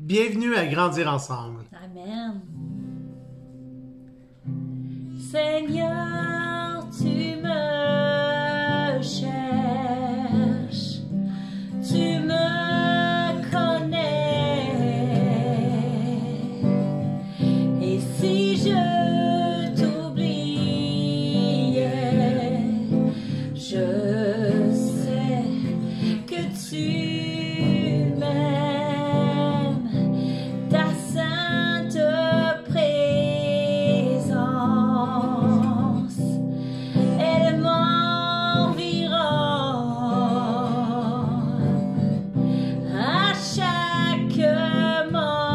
Bienvenue à Grandir ensemble. Amen. Seigneur, tu me cherches, tu me connais. Et si je t'oubliais, je sais que tu m'aimes. Ta sainte présence, elle m'environne à chaque moment.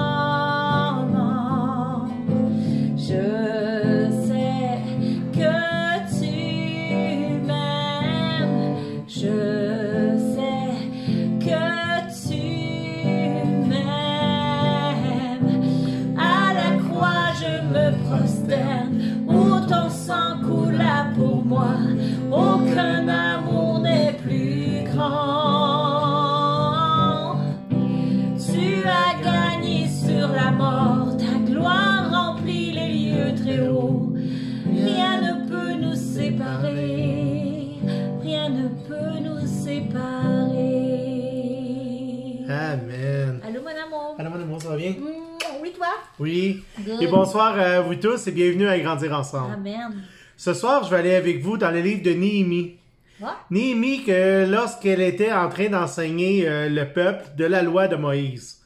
Je sais que tu m'aimes. Je sais que tu m'aimes. À la croix je me prosterne, où ton sang coula pour moi. Aucun amour n'est plus grand. Tu as gagné sur la mort, ta gloire remplit les lieux très hauts. Rien ne peut nous séparer, rien ne peut nous séparer. Amen. Allô mon amour. Allô, mon amour, ça va bien? Oui, toi? Oui. Good. Et bonsoir à vous tous et bienvenue à Grandir ensemble. Amen. Ce soir, je vais aller avec vous dans le livre de Néhémie. What? Néhémie, que lorsqu'elle était en train d'enseigner le peuple de la loi de Moïse.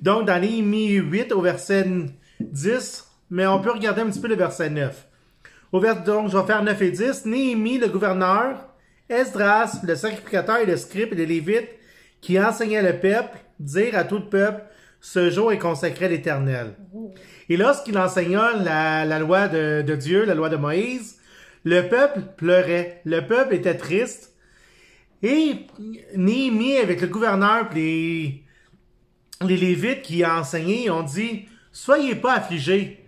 Donc, dans Néhémie 8 au verset 10, mais on peut regarder un petit peu le verset 9. Donc, je vais faire 9 et 10. Néhémie, le gouverneur, Esdras, le sacrificateur et le scribe et les Lévites, qui enseignaient le peuple, dirent à tout le peuple, ce jour est consacré à l'Éternel. Et lorsqu'il enseigna la loi de Dieu, la loi de Moïse, le peuple pleurait, le peuple était triste. Et Néhémie, avec le gouverneur et les Lévites qui a enseigné, ont dit, soyez pas affligés,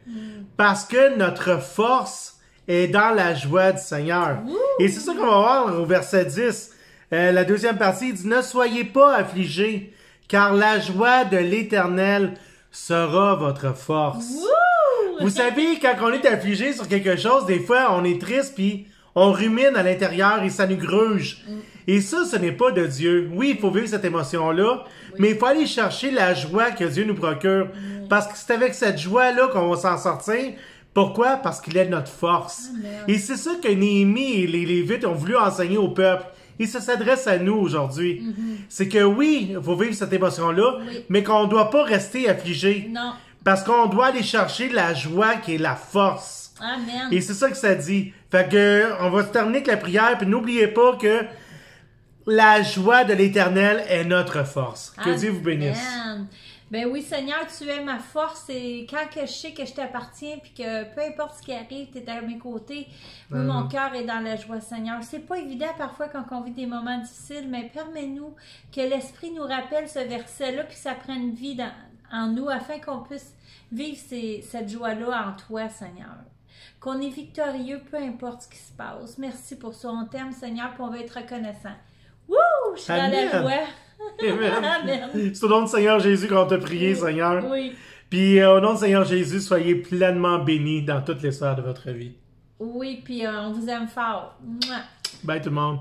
parce que notre force est dans la joie du Seigneur. Et c'est ça qu'on va voir au verset 10. La deuxième partie, il dit, ne soyez pas affligés, car la joie de l'Éternel sera votre force. Vous savez, quand on est affligé sur quelque chose, des fois, on est triste, puis on rumine à l'intérieur et ça nous gruge. Et ça, ce n'est pas de Dieu. Oui, il faut vivre cette émotion-là, mais il faut aller chercher la joie que Dieu nous procure. Parce que c'est avec cette joie-là qu'on va s'en sortir. Pourquoi? Parce qu'il est notre force. Amen. Et c'est ça que Néhémie et les Lévites ont voulu enseigner au peuple. Et ça s'adresse à nous aujourd'hui. C'est que oui, il faut vivre cette émotion-là, mais qu'on ne doit pas rester affligé. Non. Parce qu'on doit aller chercher la joie qui est la force. Amen. Et c'est ça que ça dit. Fait que on va se terminer avec la prière, puis n'oubliez pas que la joie de l'Éternel est notre force. Que Dieu vous bénisse. Amen. Ben oui, Seigneur, tu es ma force et quand que je sais que je t'appartiens puis que peu importe ce qui arrive, tu es à mes côtés, oui, mon cœur est dans la joie, Seigneur. C'est pas évident parfois quand on vit des moments difficiles, mais permets-nous que l'Esprit nous rappelle ce verset-là puis que ça prenne vie en nous afin qu'on puisse vivre cette joie-là en toi, Seigneur. Qu'on est victorieux, peu importe ce qui se passe. Merci pour ça. On t'aime, Seigneur, puis on va être reconnaissant. Wouh! Je suis dans la joie. Amen. Amen. C'est au nom du Seigneur Jésus qu'on t'a prié, Seigneur. Oui. Puis au nom du Seigneur Jésus, soyez pleinement bénis dans toutes les sphères de votre vie. Oui, puis on vous aime fort. Mouah. Bye tout le monde.